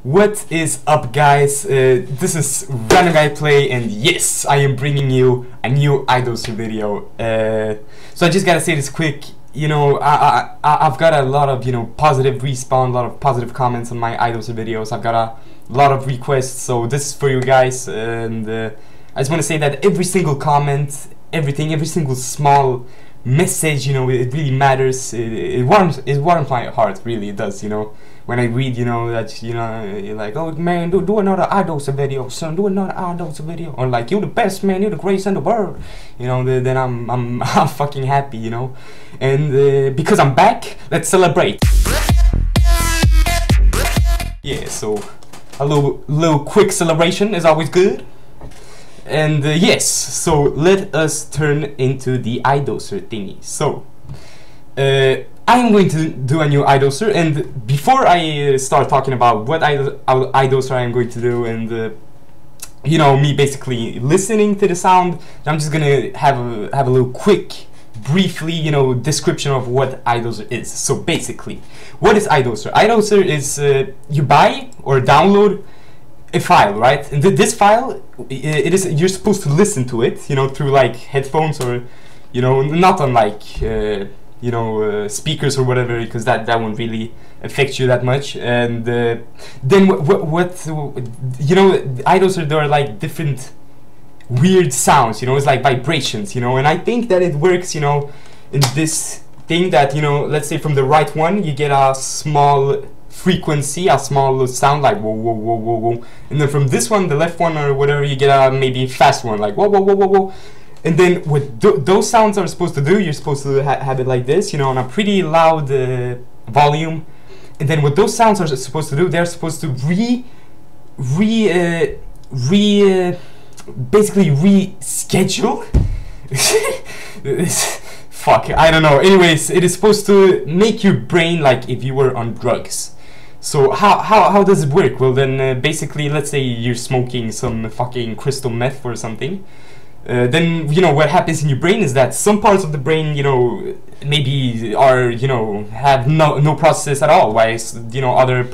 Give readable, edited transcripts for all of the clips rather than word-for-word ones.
What is up, guys? This is RandomGuyPlay, and yes, I am bringing you a new iDozer video. So I just gotta say this quick. You know, I've got a lot of positive respawn, a lot of positive comments on my iDozer videos. I've got a lot of requests, so this is for you guys. And I just want to say that every single comment, every single small message, it really matters. It warms my heart, really. It does, when I read, that, you're like, oh man, do another iDozer video, son, do another iDozer video, or like, you're the best, man, you're the greatest in the world, then I'm fucking happy, and because I'm back, let's celebrate. Yeah, so a little quick celebration is always good. And yes, so let us turn into the iDozer thingy. So I am going to do a new iDozer, and before I start talking about what iDozer I am going to do, and me basically listening to the sound, I'm just gonna have a little quick, briefly, description of what iDozer is. So basically, what is iDozer? iDozer is you buy or download a file, right? And this file, you're supposed to listen to it, through like headphones, or not on like speakers or whatever, because that won't really affect you that much. And then iDozer, there are like different weird sounds, it's like vibrations, and I think that it works, in this thing that, let's say from the right one you get a small frequency, a small sound like whoa whoa whoa whoa whoa, and then from this one, the left one or whatever, you get a maybe fast one like whoa whoa whoa whoa whoa. And then what those sounds are supposed to do, you're supposed to have it like this, on a pretty loud volume. And then what those sounds are supposed to do, they're supposed to basically reschedule. Fuck, I don't know. Anyways, it is supposed to make your brain like if you were on drugs. So how does it work? Well, then basically, let's say you're smoking some fucking crystal meth or something. Then what happens in your brain is that some parts of the brain, maybe are have no process at all, whilst other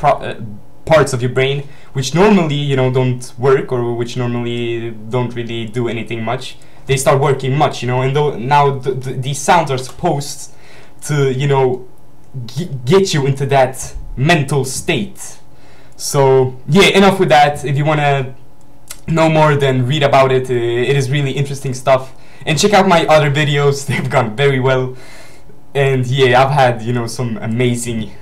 parts of your brain which normally don't work, or which normally don't really do anything much, they start working much, and now these sounds are supposed to get you into that mental state. So yeah, enough with that. If you want to know more, then read about it. It is really interesting stuff, and check out my other videos. They've gone very well, and yeah, I've had some amazing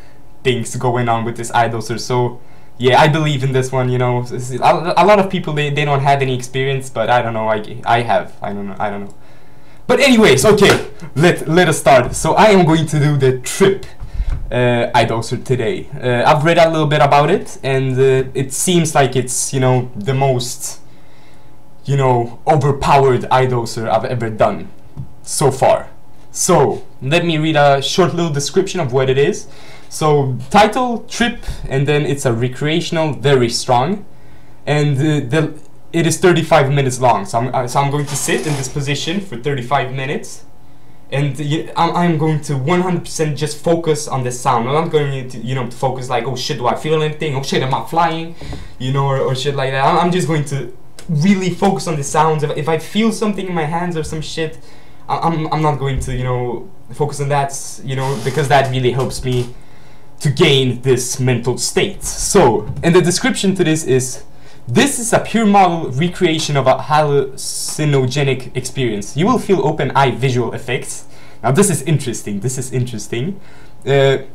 things going on with this iDozer. So yeah, I believe in this one. A lot of people, they don't have any experience, but I don't know, I have. I don't know. But anyways, okay, let us start. So I am going to do the trip iDozer today. I've read a little bit about it, and it seems like it's the most overpowered iDozer I've ever done so far. So let me read a short little description of what it is. So title, trip, and then it's a recreational, very strong, and it is 35 minutes long. So I'm going to sit in this position for 35 minutes. And I'm going to 100% just focus on the sound. I'm not going to, to focus like, oh shit, do I feel anything? Oh shit, am I flying? or shit like that. I'm just going to really focus on the sounds. If I feel something in my hands or some shit, I'm not going to, focus on that, because that really helps me to gain this mental state. So, and the description to this is a pure model recreation of a hallucinogenic experience. You will feel open eye visual effects. Now this is interesting.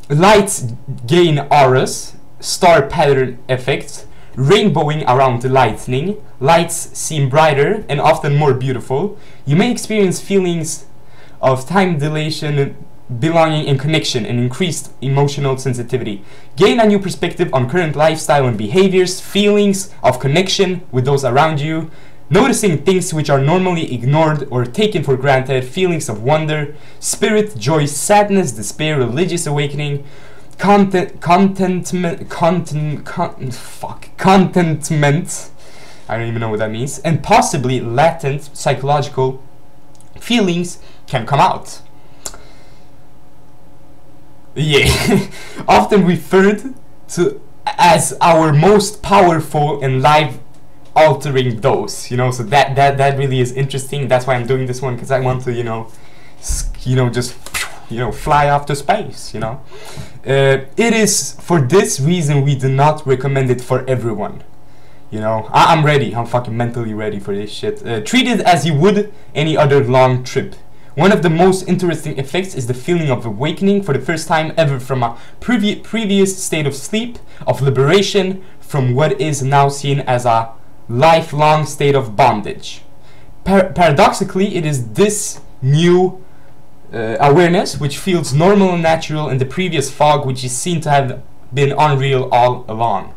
Lights gain auras, star pattern effects, rainbowing around the lightning. Lights seem brighter and often more beautiful. You may experience feelings of time dilation, belonging and connection, and increased emotional sensitivity. Gain a new perspective on current lifestyle and behaviors, feelings of connection with those around you, noticing things which are normally ignored or taken for granted, feelings of wonder, spirit, joy, sadness, despair, religious awakening, contentment, I don't even know what that means, and possibly latent psychological feelings can come out. Yeah, often referred to as our most powerful and life altering dose, you know. So that really is interesting. That's why I'm doing this one, because I want to, you know, just, you know, fly off to space, you know. It is for this reason we do not recommend it for everyone. You know, I'm ready. I'm fucking mentally ready for this shit. Treat it as you would any other long trip. One of the most interesting effects is the feeling of awakening for the first time ever from a previous state of sleep, of liberation from what is now seen as a lifelong state of bondage. Paradoxically, it is this new awareness which feels normal and natural in the previous fog, which is seen to have been unreal all along.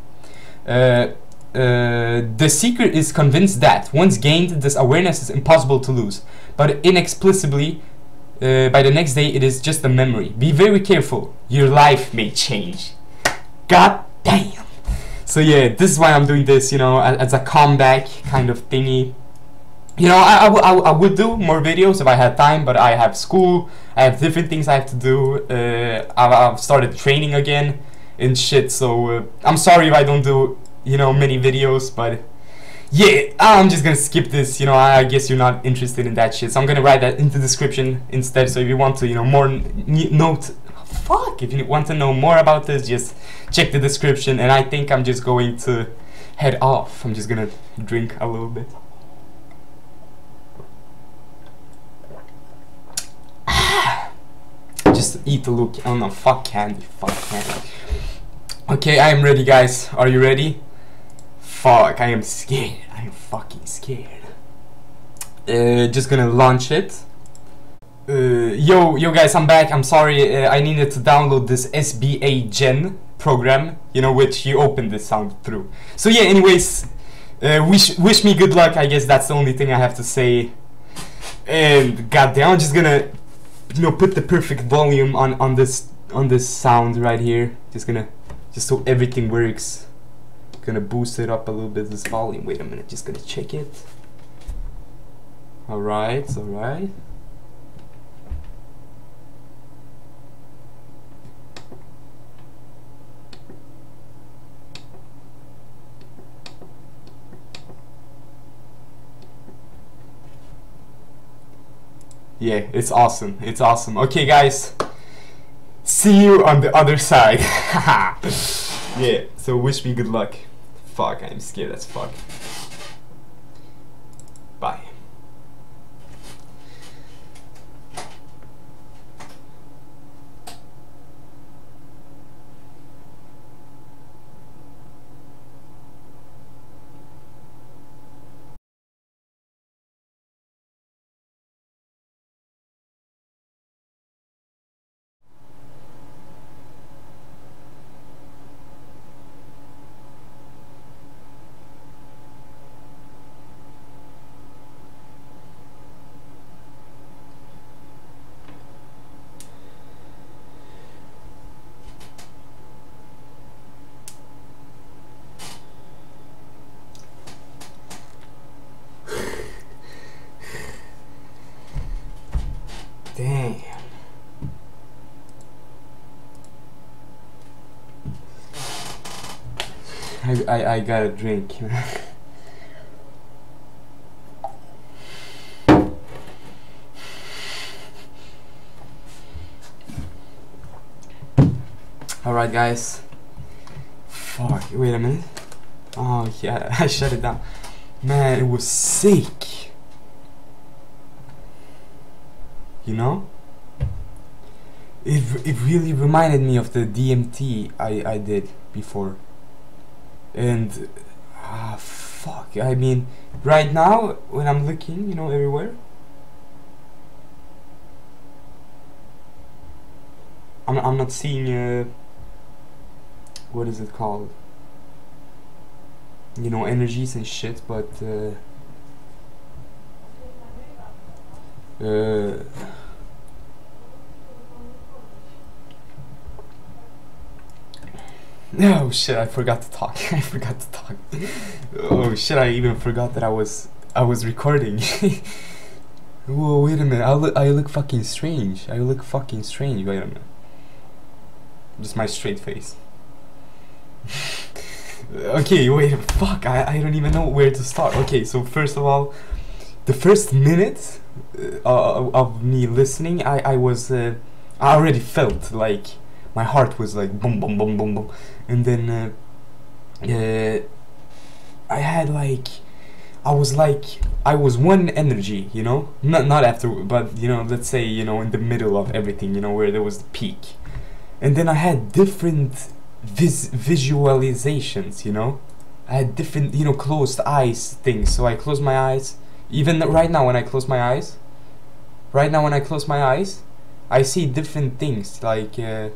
The seeker is convinced that once gained, this awareness is impossible to lose, but inexplicably by the next day it is just a memory. Be very careful, your life may change. God damn. So yeah, this is why I'm doing this, you know, as a comeback kind of thingy. You know, I would do more videos if I had time, but I have school, I have different things I have to do. I've started training again and shit, so I'm sorry if I don't do, you know, many videos, but yeah, I'm just gonna skip this. You know, I guess you're not interested in that shit, so I'm gonna write that in the description instead. So if you want to, you know, if you want to know more about this, just check the description. And I think I'm just going to head off. I'm just gonna drink a little bit. Just eat a look. Oh no, fuck candy. Okay, I am ready, guys. Are you ready? Fuck, I am scared. I am fucking scared. Just gonna launch it. Yo guys, I'm back. I'm sorry, I needed to download this SBA Gen program, you know, which you open this sound through. So yeah, anyways, wish me good luck. I guess that's the only thing I have to say. And goddamn, I'm just gonna, you know, put the perfect volume on this sound right here. Just so everything works. Gonna boost it up a little bit, this volume. Wait a minute, just gonna check it. Alright. Yeah, it's awesome. It's awesome. Okay, guys. See you on the other side. Yeah, so wish me good luck. Fuck, I'm scared as fuck. Bye. Damn. I got a drink. Alright, guys. Fuck, wait a minute. Oh yeah, I shut it down. Man, it was sick. You know? It really reminded me of the DMT I did before. And fuck, I mean, right now when I'm looking, you know, everywhere, I'm not seeing what is it called, you know, energies and shit, but oh shit, I forgot to talk. I forgot to talk. Oh shit, I even forgot that I was recording. Whoa, wait a minute. I look fucking strange. I look fucking strange. Wait a minute. Just my straight face. Okay, wait, fuck, I don't even know where to start. Okay, so first of all, the first minute of me listening, I already felt like my heart was like boom, boom, boom, boom, boom, and then I had like, I was one energy, you know, not after, but you know, let's say, you know, in the middle of everything, you know, where there was the peak, and then I had different visualizations, you know. I had different, you know, closed eyes things. So I close my eyes. Even right now when I close my eyes, I see different things, like you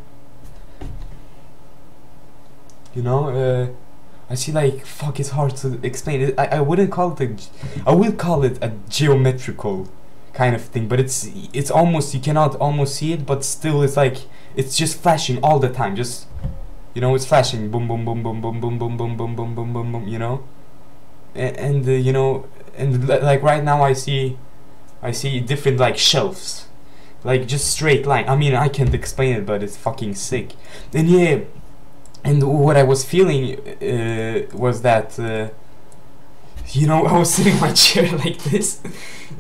know, I see like, fuck, it's hard to explain it. I wouldn't call it I will call it a geometrical kind of thing, but it's almost, you cannot almost see it, but still it's like, it's just flashing all the time, just, you know, it's flashing, boom, boom, boom, boom, boom, boom, boom, boom, boom, boom, boom, boom, boom, you know, and you know, and like right now I see different like shelves, like just straight line. I mean, I can't explain it, but it's fucking sick. And yeah, and what I was feeling was that, you know, I was sitting in my chair like this,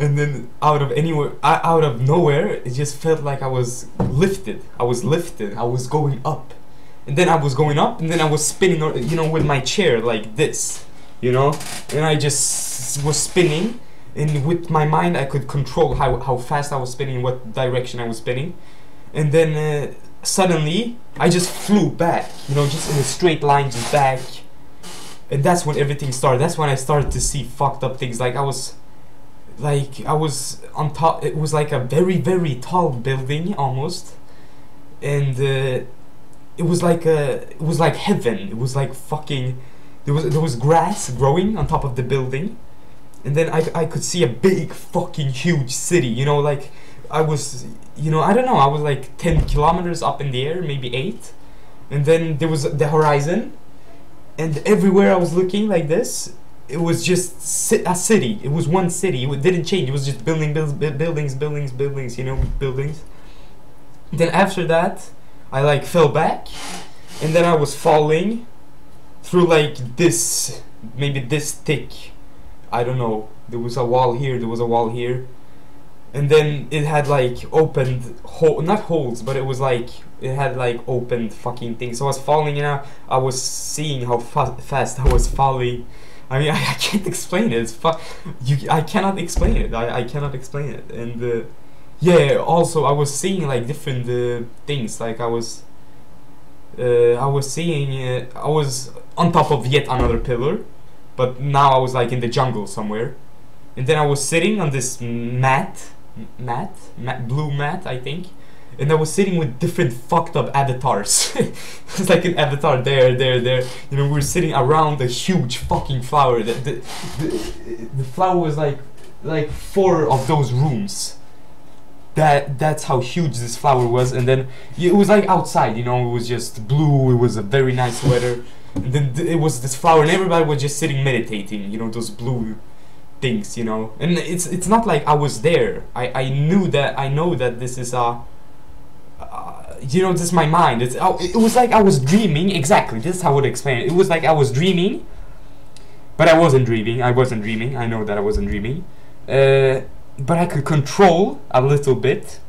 and then out of nowhere, it just felt like I was lifted. I was going up. And then I was going up, and then I was spinning, you know, with my chair like this, you know, and I just was spinning, and with my mind I could control how fast I was spinning, what direction I was spinning, and then suddenly I just flew back, you know, just in a straight line, just back, and that's when everything started. That's when I started to see fucked up things. Like I was on top. It was like a very, very tall building almost, and it was like heaven. It was like fucking, there was grass growing on top of the building, and then I could see a big fucking huge city, you know, like I was, you know, I don't know, I was like 10 kilometers up in the air, maybe 8, and then there was the horizon, and everywhere I was looking like this, it was just a city. It was one city. It didn't change. It was just buildings, you know, buildings. Then after that, I like fell back, and then I was falling through like this, maybe this thick, I don't know, there was a wall here, and then it had like opened not holes, but it was like, it had like opened fucking things. So I was falling, and I was seeing how fast I was falling. I mean, I can't explain it. I cannot explain it. I cannot explain it. And yeah, also I was seeing like different things. Like I was seeing, I was on top of yet another pillar, but now I was like in the jungle somewhere. And then I was sitting on this blue mat, I think. And I was sitting with different fucked up avatars. It's like an avatar there. You know, we were sitting around a huge fucking flower. The flower was like 4 of those rooms. That's how huge this flower was. And then it was like outside, you know, it was just blue. It was a very nice weather. And then it was this flower, and everybody was just sitting meditating. You know, those blue things. You know, and it's not like I was there. I know that this is you know, this is my mind. It was like I was dreaming. Exactly, this is how I would explain it. It was like I was dreaming, but I wasn't dreaming. I know that I wasn't dreaming, but I could control a little bit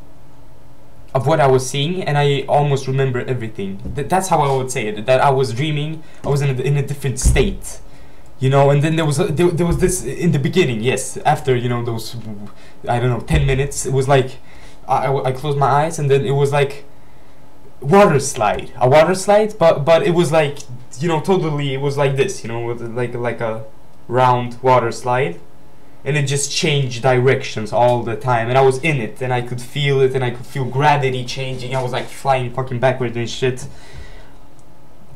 of what I was seeing, and I almost remember everything. That's how I would say it. That I was dreaming. I was in a different state, you know. And then there was this in the beginning. Yes, after, you know, those, I don't know, 10 minutes. It was like I closed my eyes, and then it was like a water slide, but it was like, you know, totally, it was like this, you know, with like a round water slide, and it just changed directions all the time, and I was in it, and I could feel it, and I could feel gravity changing. I was like flying fucking backwards and shit.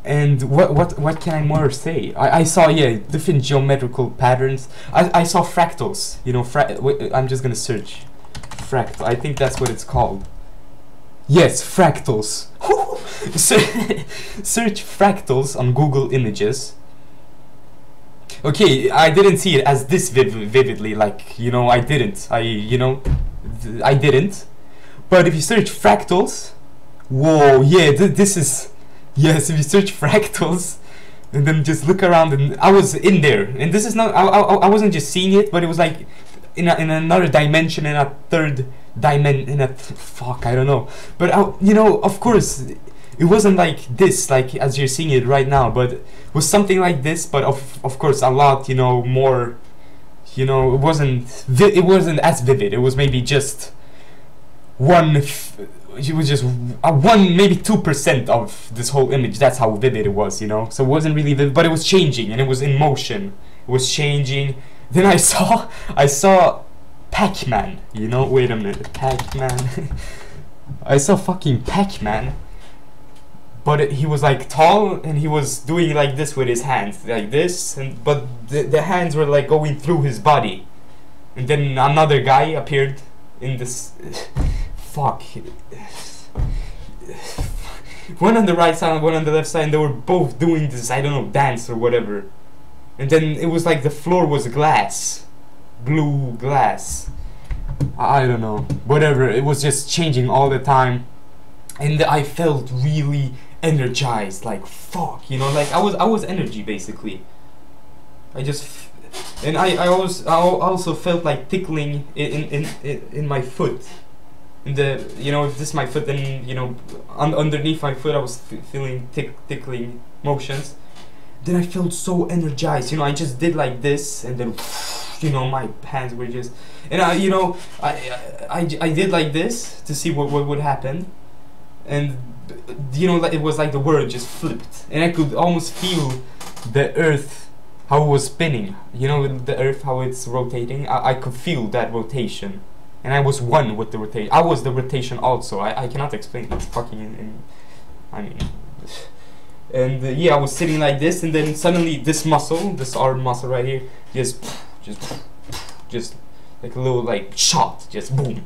And what can I more say? I saw, yeah, different geometrical patterns. I saw fractals, you know. I'm just gonna search fractal. I think that's what it's called. Yes, fractals. Search fractals on Google Images. Okay, I didn't see it as this vividly, like, you know, I didn't. But if you search fractals, whoa, yeah, this is, yes, if you search fractals, and then just look around, and I was in there, and this is not, I wasn't just seeing it, but it was like in another dimension, in a third dimension, fuck, I don't know, but you know, of course it wasn't like this, like as you're seeing it right now, but it was something like this, but of course a lot, you know, more, you know, it wasn't as vivid. It was maybe just it was just one, maybe 2% of this whole image. That's how vivid it was, you know. So it wasn't really vivid, but it was changing, and it was in motion. It was changing. Then I saw Pac-Man, you know. Wait a minute, Pac-Man. I saw fucking Pac-Man, but he was like tall, and he was doing like this with his hands, like this, and but the hands were like going through his body. And then another guy appeared in this. Fuck. One on the right side and one on the left side, and they were both doing this, I don't know, dance or whatever. And then it was like the floor was glass, blue glass. I don't know, whatever. It was just changing all the time, and I felt really energized, like fuck, you know, like I was energy basically. I just, and I also felt like tickling in my foot. In the, you know, if this is my foot, then, you know, underneath my foot I was feeling tickling motions. Then I felt so energized, you know. I just did like this, and then, you know, my hands were just, and I, you know, I did like this to see what would happen, and you know, it was like the world just flipped, and I could almost feel the earth, how it was spinning, you know, the earth, how it's rotating. I could feel that rotation, and I was one with the rotation. I was the rotation also. I cannot explain it. It's fucking I mean, and yeah, I was sitting like this, and then suddenly this muscle, this arm muscle right here, just like a little like shot, just boom.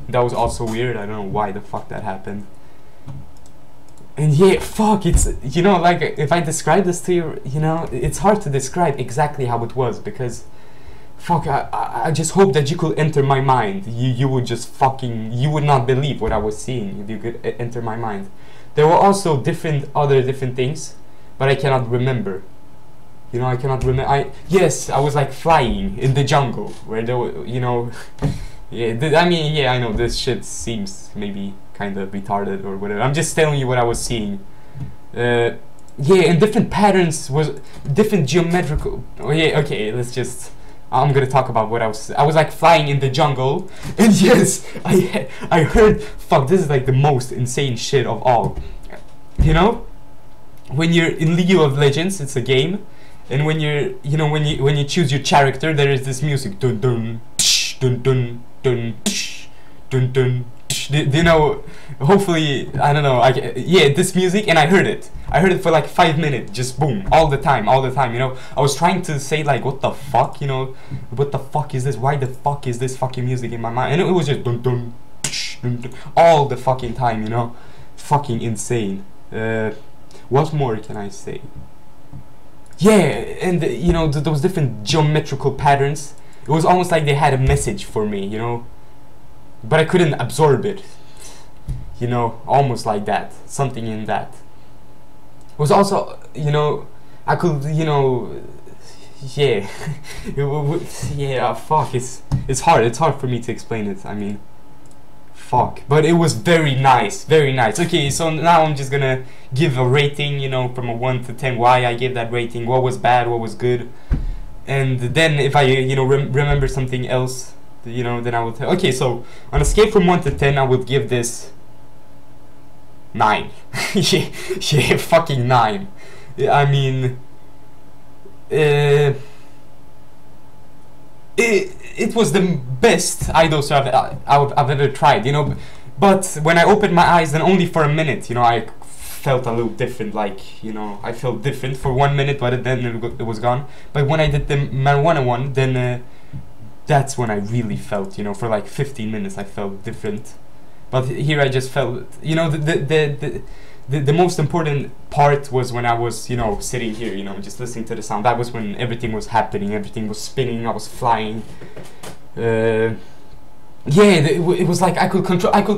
That was also weird. I don't know why the fuck that happened. And yeah, fuck, it's, you know, like, if I describe this to you, you know, it's hard to describe exactly how it was, because, fuck, I just hope that you could enter my mind. You would just fucking, you would not believe what I was seeing if you could enter my mind. There were also other different things, but I cannot remember. You know, I cannot remember. Yes, I was like flying in the jungle, where there were, you know, yeah, I mean, yeah, I know this shit seems maybe kind of retarded or whatever. I'm just telling you what I was seeing. Yeah, and different patterns was different geometrical. Oh yeah, okay. Let's just. I'm gonna talk about what I was like flying in the jungle, and yes, I heard. Fuck, this is like the most insane shit of all. You know, when you're in League of Legends, it's a game, and when you're, you know, when you choose your character, there is this music. Dun dun tsh, dun dun dun tsh, dun dun. You know, hopefully, I don't know, yeah, this music, and I heard it for like 5 minutes, just boom, all the time, you know. I was trying to say like, what the fuck, you know, what the fuck is this, why the fuck is this fucking music in my mind, and it was just dun dun, dun dun, all the fucking time, you know, fucking insane. What more can I say? Yeah, and you know, those different geometrical patterns, it was almost like they had a message for me, you know. But I couldn't absorb it, you know, almost like that, something in that. It was also, you know, I could, you know, yeah, yeah, fuck, it's hard for me to explain it, I mean, fuck, but it was very nice, very nice. Okay, so now I'm just gonna give a rating, you know, from a 1 to 10, why I gave that rating, what was bad, what was good, and then if I, you know, remember something else, you know, then I will tell. Okay, so on a scale from 1 to 10, I would give this 9. yeah, fucking 9. I mean, it was the best iDoser I've ever tried, you know. But when I opened my eyes, then only for a minute, you know, I felt a little different. Like, you know, I felt different for 1 minute, but then it was gone. But when I did the marijuana one, then that's when I really felt, you know, for like 15 minutes I felt different. But here I just felt, you know, the most important part was when I was, you know, sitting here, you know, just listening to the sound. That was when everything was happening, everything was spinning, I was flying. Yeah, it was like I could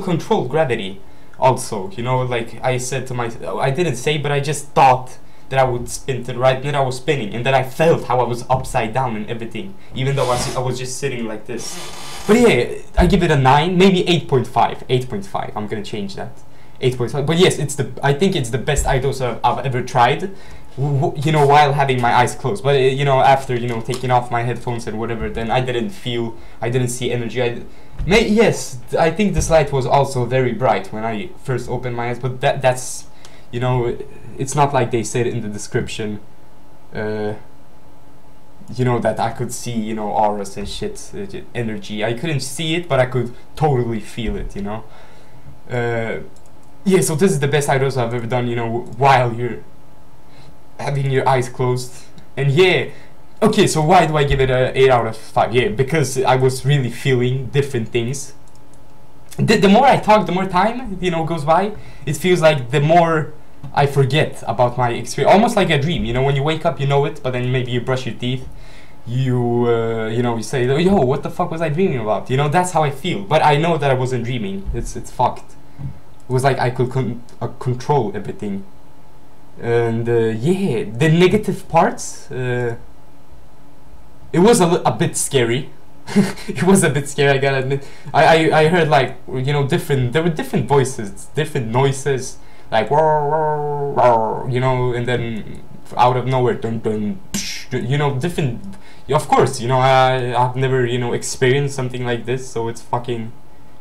control gravity also, you know, like I said to myself, I didn't say, but I just thought that I would spin to the right, and then I was spinning, and then I felt how I was upside down and everything, even though I was just sitting like this. But yeah, I give it a 9, maybe 8.5. 8.5. I'm gonna change that. 8.5. But yes, I think it's the best iDoser I've ever tried. You know, while having my eyes closed. But you know, after, you know, taking off my headphones and whatever, then I didn't see energy. Yes, I think this light was also very bright when I first opened my eyes, but that's, you know, it's not like they said in the description, you know, that I could see, you know, auras and shit, energy. I couldn't see it, but I could totally feel it, you know. Yeah, so this is the best iDoser I've ever done, you know, while you're having your eyes closed. And yeah, okay, so why do I give it a 8 out of 5? Yeah, because I was really feeling different things. The more I talk, the more time, you know, goes by. It feels like the more I forget about my experience, almost like a dream. You know, when you wake up, you know it, but then maybe you brush your teeth, you know, you say, yo, what the fuck was I dreaming about? You know, that's how I feel. But I know that I wasn't dreaming. It's fucked. It was like I could control everything. And yeah, the negative parts, it was a bit scary. It was a bit scary, I gotta admit. I heard, like, you know, there were different voices, different noises, like, you know, and then out of nowhere, dun dun, you know, different. Of course, you know, I've never, you know, experienced something like this, so it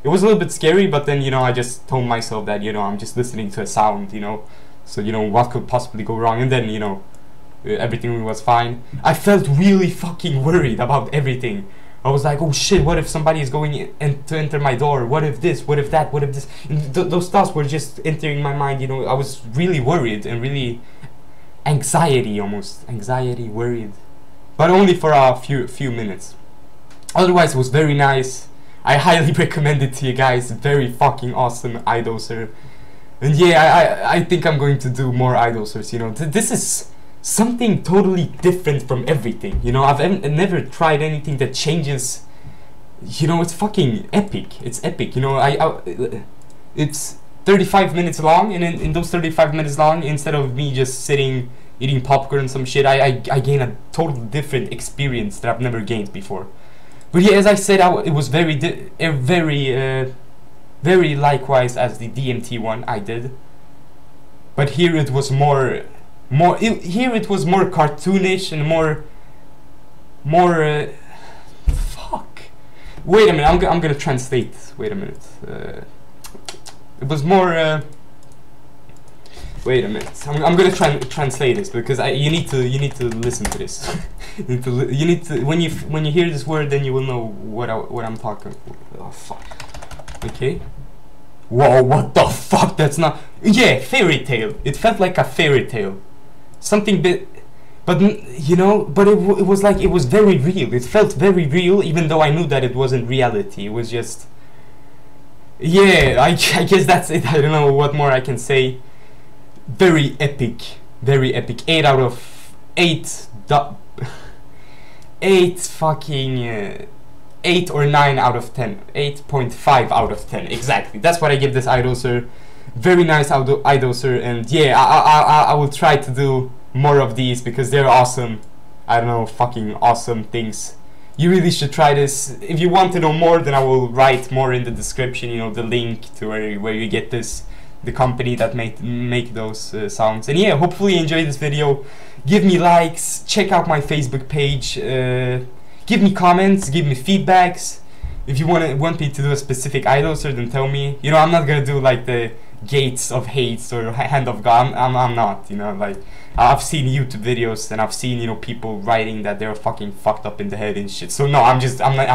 was a little bit scary. But then, you know, I just told myself that, you know, I'm just listening to a sound, you know. So, you know, what could possibly go wrong? And then, you know, everything was fine. I felt really fucking worried about everything. I was like, oh shit, what if somebody is going to enter my door? What if this? What if that? What if this? And those thoughts were just entering my mind, you know. I was really worried and really anxiety, worried. But only for a few minutes. Otherwise, it was very nice. I highly recommend it to you guys. Very fucking awesome iDoser. And yeah, I think I'm going to do more iDosers, you know. This is something totally different from everything, you know. I've never tried anything that changes, you know. It's fucking epic. It's epic, you know. It's 35 minutes long, and in those 35 minutes long, instead of me just sitting eating popcorn and some shit, I gain a totally different experience that I've never gained before. But yeah, as I said, it was very likewise as the DMT one I did, but here it was more cartoonish and more fuck. Wait a minute, I'm gonna translate. Wait a minute. It was more. Wait a minute. I'm gonna translate this, because you need to listen to this. you need to when you hear this word, then you will know what I'm talking. Oh fuck. Okay. Whoa, what the fuck? That's not. Yeah, fairy tale. It felt like a fairy tale. Something but you know, but it was like, it was very real. It felt very real, even though I knew that it wasn't reality. It was just. Yeah, I guess that's it. I don't know what more I can say. Very epic. Very epic. 8 out of 8. 8 fucking. 8 or 9 out of 10. 8.5 out of 10. Exactly. That's what I give this iDoser. Very nice iDoser, and yeah, I will try to do more of these because they're awesome. I don't know, fucking awesome things. You really should try this. If you want to know more, then I will write more in the description, you know, the link to where you get this, the company that make those sounds. And yeah, hopefully you enjoyed this video. Give me likes, check out my Facebook page, give me comments, give me feedbacks. If you want me to do a specific iDoser, then tell me. You know, I'm not gonna do like the Gates of Hates or Hand of God. I'm not, you know, like, I've seen YouTube videos and I've seen, you know, people writing that they're fucking fucked up in the head and shit. So no, I'm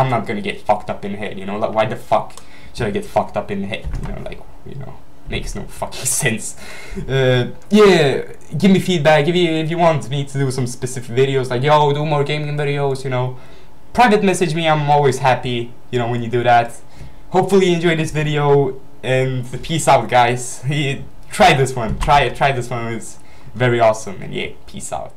not gonna get fucked up in the head, you know. Like, why the fuck should I get fucked up in the head? You know, like, you know, makes no fucking sense. Yeah, give me feedback if you want me to do some specific videos, like, yo, do more gaming videos, you know. Private message me. I'm always happy, you know, when you do that. Hopefully you enjoyed this video, and peace out, guys. Try this one. Try this one. It's very awesome. And yeah, peace out.